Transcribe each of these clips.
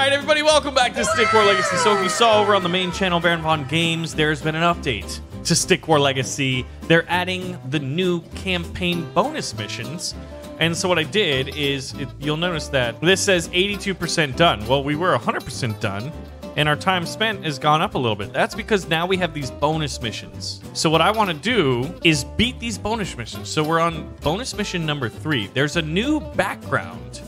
Alright everybody, welcome back to Stick War Legacy. So if you saw over on the main channel, BaronVon Games, there's been an update to Stick War Legacy. They're adding the new campaign bonus missions. And so what I did is, you'll notice that this says 82% done. Well, we were 100% done, and our time spent has gone up a little bit. That's because now we have these bonus missions. So what I want to do is beat these bonus missions. So we're on bonus mission number 3. There's a new background.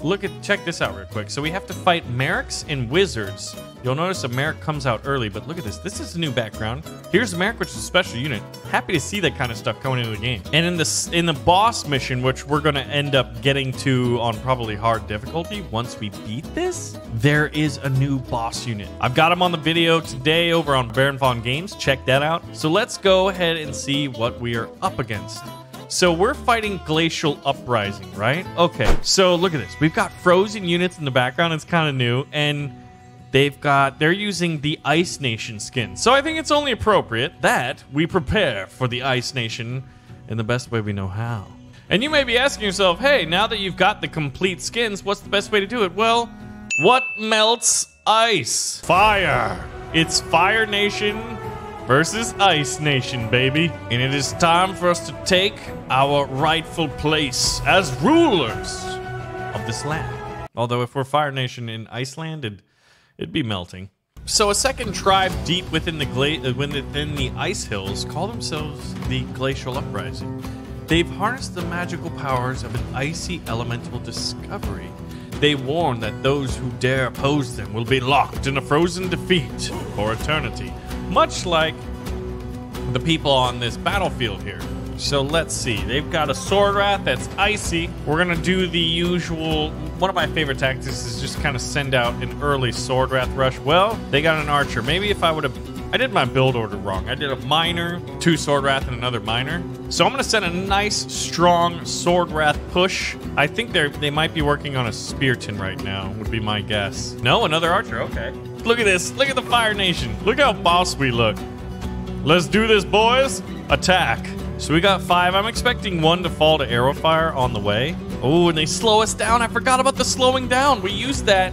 Check this out real quick. So we have to fight Merrics and Wizards. You'll notice a Merric comes out early, but look at this. This is a new background. Here's a Merric, which is a special unit. Happy to see that kind of stuff coming into the game. And in the boss mission, which we're going to end up getting to on probably hard difficulty once we beat this, there is a new boss unit. I've got him on the video today over on BaronVon Games. Check that out. So let's go ahead and see what we are up against. So we're fighting Glacial Uprising, right? Okay, so look at this. We've got frozen units in the background. It's kind of new, and they're using the Ice Nation skin. So I think it's only appropriate that we prepare for the Ice Nation in the best way we know how. And you may be asking yourself, hey, now that you've got the complete skins, what's the best way to do it? Well, what melts ice? Fire. It's Fire Nation versus Ice Nation, baby. And it is time for us to take our rightful place as rulers of this land. Although if we're Fire Nation in Iceland, it'd be melting. So a second tribe deep within the ice hills call themselves the Glacial Uprising. They've harnessed the magical powers of an icy elemental discovery. They warn that those who dare oppose them will be locked in a frozen defeat for eternity, much like the people on this battlefield here. So let's see. They've got a Sword Wrath that's icy. We're gonna do the usual. One of my favorite tactics is just kind of send out an early Sword Wrath rush. Well, they got an Archer. Maybe if I did my build order wrong. I did a Miner, 2 Sword Wrath, and another Miner. So I'm gonna send a nice, strong Sword Wrath push. I think they might be working on a Spearton right now, would be my guess. No, another Archer, okay. Look at this, look at the Fire Nation. Look how boss we look. Let's do this, boys. Attack. So we got 5. I'm expecting 1 to fall to arrow fire on the way. Oh, and they slow us down. I forgot about the slowing down. We used that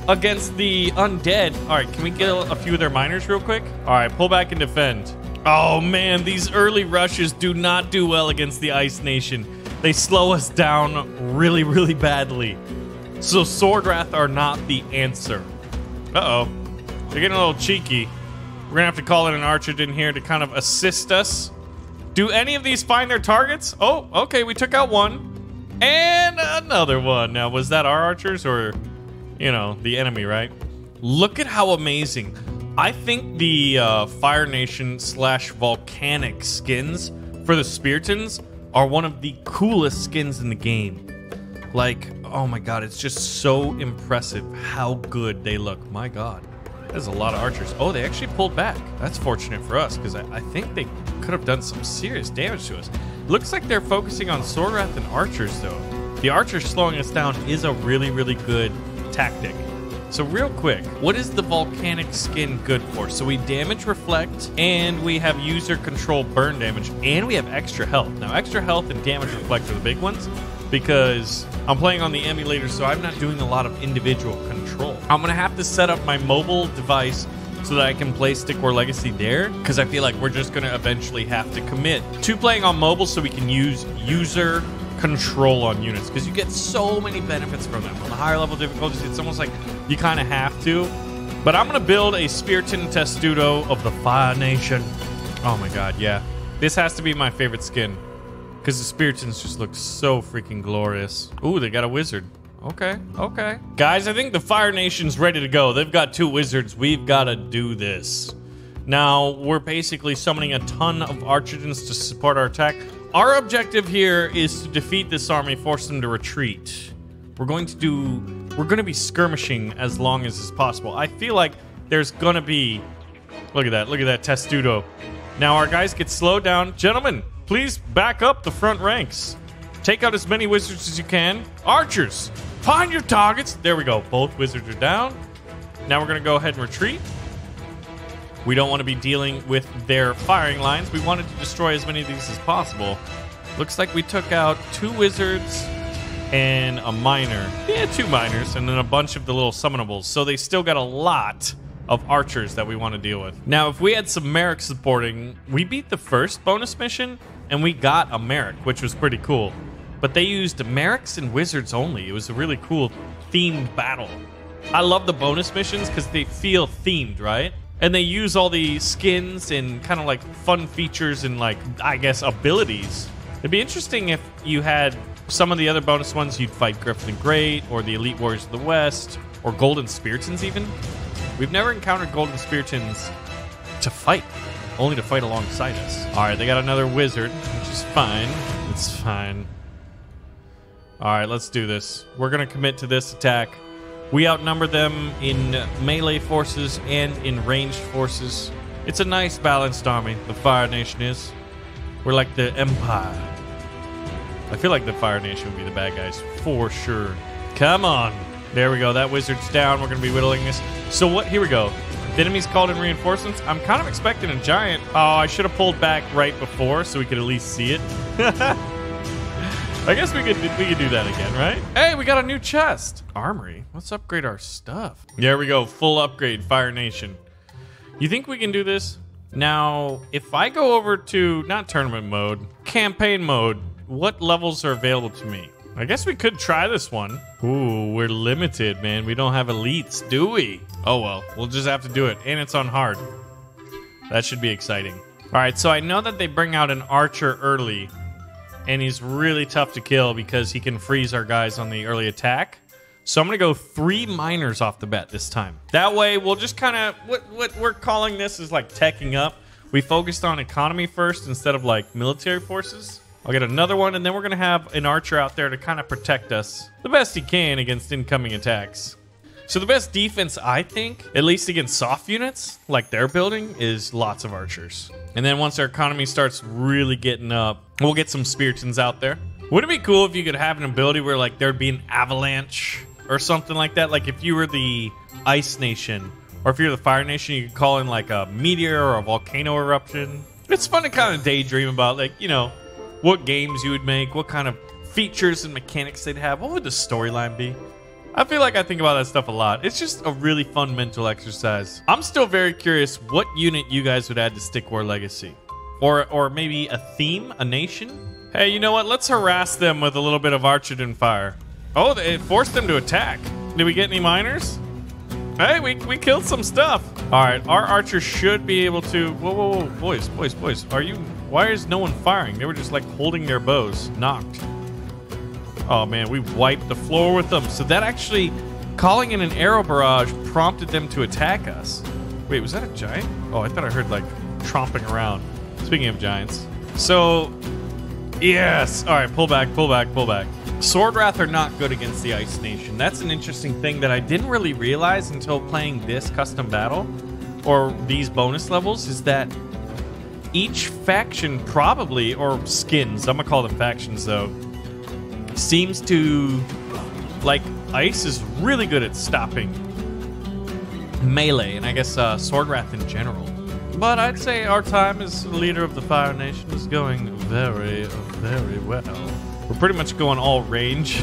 against the undead. All right, can we get a few of their miners real quick? All right, pull back and defend. Oh, man, these early rushes do not do well against the Ice Nation. They slow us down really, really badly. So Sword Wrath are not the answer. Uh-oh. They're getting a little cheeky. We're going to have to call in an Archer in here to kind of assist us. Do any of these find their targets? Oh, okay, we took out 1. And another one. Now, was that our archers or, you know, the enemy, right? Look at how amazing. I think the Fire Nation / Volcanic skins for the Speartons are one of the coolest skins in the game. Like, oh my god, it's just so impressive how good they look. My god. There's a lot of archers. Oh, they actually pulled back. That's fortunate for us, because I think they could have done some serious damage to us. Looks like they're focusing on Sword Wrath and archers, though. The archers slowing us down is a really, really good tactic. So real quick, what is the volcanic skin good for? So we damage reflect, and we have user control burn damage, and we have extra health. Now, extra health and damage reflect are the big ones, because I'm playing on the emulator, so I'm not doing a lot of individual control. I'm gonna have to set up my mobile device so that I can play Stick War Legacy there, because I feel like we're just gonna eventually have to commit to playing on mobile so we can use user control on units, because you get so many benefits from them. On the higher level difficulties, it's almost like you kind of have to. But I'm gonna build a Spearton Testudo of the Fire Nation. Oh my god, yeah. This has to be my favorite skin, because the Speartons just look so freaking glorious. Ooh, they got a wizard. Okay, okay. Guys, I think the Fire Nation's ready to go. They've got 2 wizards. We've got to do this. Now, we're basically summoning a ton of Archidons to support our attack. Our objective here is to defeat this army, force them to retreat. We're going to be skirmishing as long as is possible. I feel like there's going to be... Look at that Testudo. Now, our guys get slowed down. Gentlemen, please back up the front ranks. Take out as many wizards as you can. Archers, find your targets. There we go. Both wizards are down. Now we're going to go ahead and retreat. We don't want to be dealing with their firing lines. We wanted to destroy as many of these as possible. Looks like we took out 2 wizards and a miner. Yeah, 2 miners, and then a bunch of the little summonables. So they still got a lot of archers that we want to deal with. Now, if we had some Merrick supporting, we beat the first bonus mission, and we got a Merrick, which was pretty cool. But they used Merricks and wizards only. It was a really cool themed battle. I love the bonus missions because they feel themed, right? And they use all the skins and kind of like fun features and like, I guess, abilities. It'd be interesting if you had some of the other bonus ones. You'd fight Griffin the Great or the Elite Warriors of the West or Golden Spiritans even. We've never encountered Golden Spiritans to fight, only to fight alongside us. All right, they got another wizard, which is fine. It's fine. All right, let's do this. We're going to commit to this attack. We outnumber them in melee forces and in ranged forces. It's a nice balanced army, the Fire Nation is. We're like the Empire. I feel like the Fire Nation would be the bad guys for sure. Come on. There we go. That wizard's down. We're going to be whittling this. So what? Here we go. The enemy's called in reinforcements. I'm kind of expecting a giant. Oh, I should have pulled back right before so we could at least see it. I guess we could do that again, right? Hey, we got a new chest. Armory. Let's upgrade our stuff. There we go. Full upgrade, Fire Nation. You think we can do this? Now, if I go over to, not tournament mode, campaign mode, what levels are available to me? I guess we could try this one. Ooh, we're limited, man. We don't have elites, do we? Oh, well. We'll just have to do it. And it's on hard. That should be exciting. All right, so I know that they bring out an archer early. And he's really tough to kill because he can freeze our guys on the early attack. So I'm going to go 3 miners off the bat this time. That way, we'll just kind of... What we're calling this is like teching up. We focused on economy first instead of like military forces. I'll get another one, and then we're going to have an archer out there to kind of protect us the best he can against incoming attacks. So the best defense, I think, at least against soft units, like they're building, is lots of archers. And then once our economy starts really getting up, we'll get some Spiritans out there. Wouldn't it be cool if you could have an ability where like there'd be an avalanche or something like that? Like if you were the Ice Nation, or if you're the Fire Nation, you could call in like a meteor or a volcano eruption. It's fun to kind of daydream about, like, you know, what games you would make, what kind of features and mechanics they'd have. What would the storyline be? I feel like I think about that stuff a lot. It's just a really fun mental exercise. I'm still very curious what unit you guys would add to Stick War Legacy. Or maybe a theme, a nation? Hey, you know what? Let's harass them with a little bit of Archidon fire. Oh, it forced them to attack. Did we get any miners? Hey, we killed some stuff. All right, our archers should be able to... Whoa, boys. Why is no one firing? They were just like holding their bows, knocked. Oh man, we wiped the floor with them. So that actually, calling in an arrow barrage prompted them to attack us. Wait, was that a giant? Oh, I thought I heard like tromping around. Speaking of giants. So, yes. All right, pull back. Sword Wrath are not good against the Ice Nation. That's an interesting thing that I didn't really realize until playing this custom battle, or these bonus levels, is that each faction probably, or skins, I'm gonna call them factions though, seems to, like, Ice is really good at stopping melee, and I guess Sword Wrath in general. But I'd say our time as leader of the Fire Nation is going very, very well. We're pretty much going all range.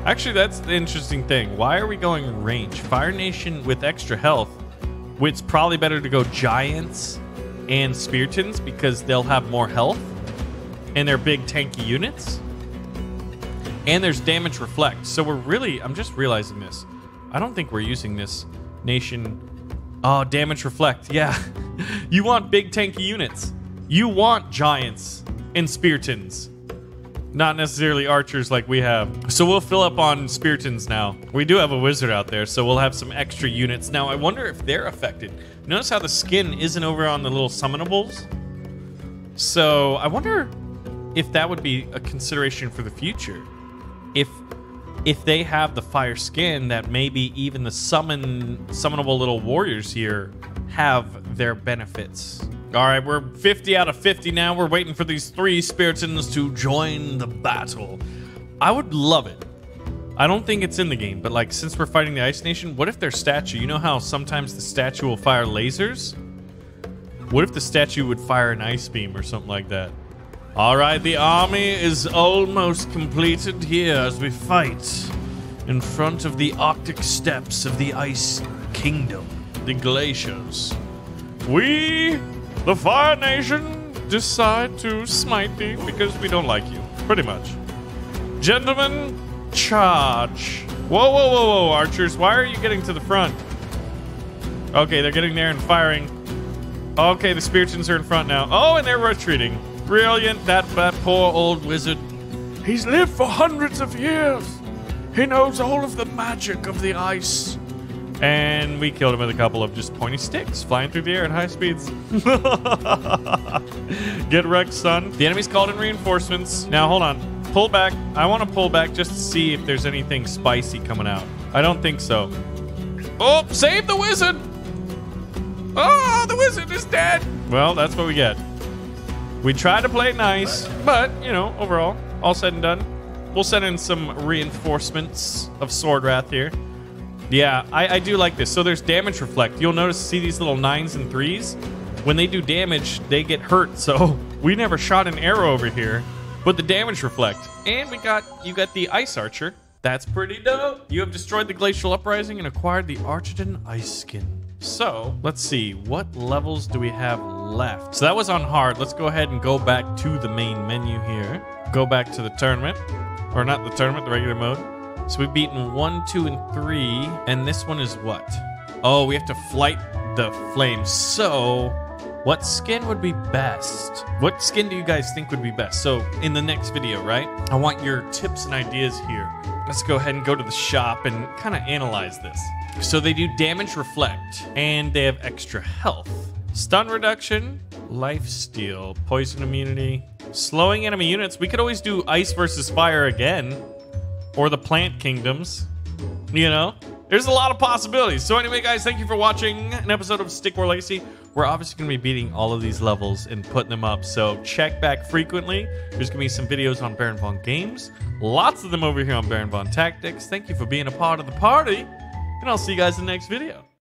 Actually, that's the interesting thing. Why are we going range? Fire Nation with extra health, it's probably better to go Giants and Spiritans because they'll have more health and they're big tanky units. And there's damage reflect. So we're really, I'm just realizing this. I don't think we're using this nation. Oh, damage reflect. Yeah. You want big tanky units. You want Giants and Spiritans. Not necessarily archers like we have. So we'll fill up on Spiritans now. We do have a wizard out there, so we'll have some extra units. Now, I wonder if they're affected. Notice how the skin isn't over on the little summonables? So I wonder if that would be a consideration for the future. If they have the fire skin, that maybe even the summonable little warriors here have their benefits. All right, we're 50 out of 50 now. We're waiting for these 3 Spiritans to join the battle. I would love it. I don't think it's in the game, but like since we're fighting the Ice Nation, what if their statue, you know how sometimes the statue will fire lasers? What if the statue would fire an ice beam or something like that? All right, the army is almost completed here as we fight in front of the Arctic steppes of the Ice Kingdom, the glaciers. We, the Fire Nation, decide to smite thee because we don't like you, pretty much. Gentlemen, charge. Whoa, whoa, whoa, whoa, archers. Why are you getting to the front? Okay, they're getting there and firing. Okay, the Spiritans are in front now. Oh, and they're retreating. Brilliant, that poor old wizard. He's lived for hundreds of years. He knows all of the magic of the ice. And we killed him with a couple of just pointy sticks flying through the air at high speeds. Get wrecked, son. The enemy's called in reinforcements. Now, hold on. Pull back. I want to pull back just to see if there's anything spicy coming out. I don't think so. Oh, save the wizard! Oh, the wizard is dead! Well, that's what we get. We tried to play it nice, but, you know, overall, all said and done. We'll send in some reinforcements of Sword Wrath here. Yeah, I do like this. So there's damage reflect. You'll notice, see these little 9s and 3s? When they do damage, they get hurt. So we never shot an arrow over here, but the damage reflect. And you got the Ice Archer. That's pretty dope. You have destroyed the Glacial Uprising and acquired the Archidon Ice Skin. So let's see, what levels do we have left? So that was on hard. Let's go ahead and go back to the main menu here. Go back to the tournament, or not the tournament, the regular mode. So we've beaten 1, 2, and 3, and this one is what? Oh, we have to flight the flames. So what skin would be best? What skin do you guys think would be best? So in the next video, right? I want your tips and ideas here. Let's go ahead and go to the shop and kind of analyze this. So they do damage reflect, and they have extra health. Stun reduction, life steal, poison immunity, slowing enemy units. We could always do ice versus fire again, or the plant kingdoms, you know? There's a lot of possibilities. So anyway, guys, thank you for watching an episode of Stick War Legacy. We're obviously going to be beating all of these levels and putting them up, so check back frequently. There's going to be some videos on Baron Von Games. Lots of them over here on BaronVonTactics. Thank you for being a part of the party, and I'll see you guys in the next video.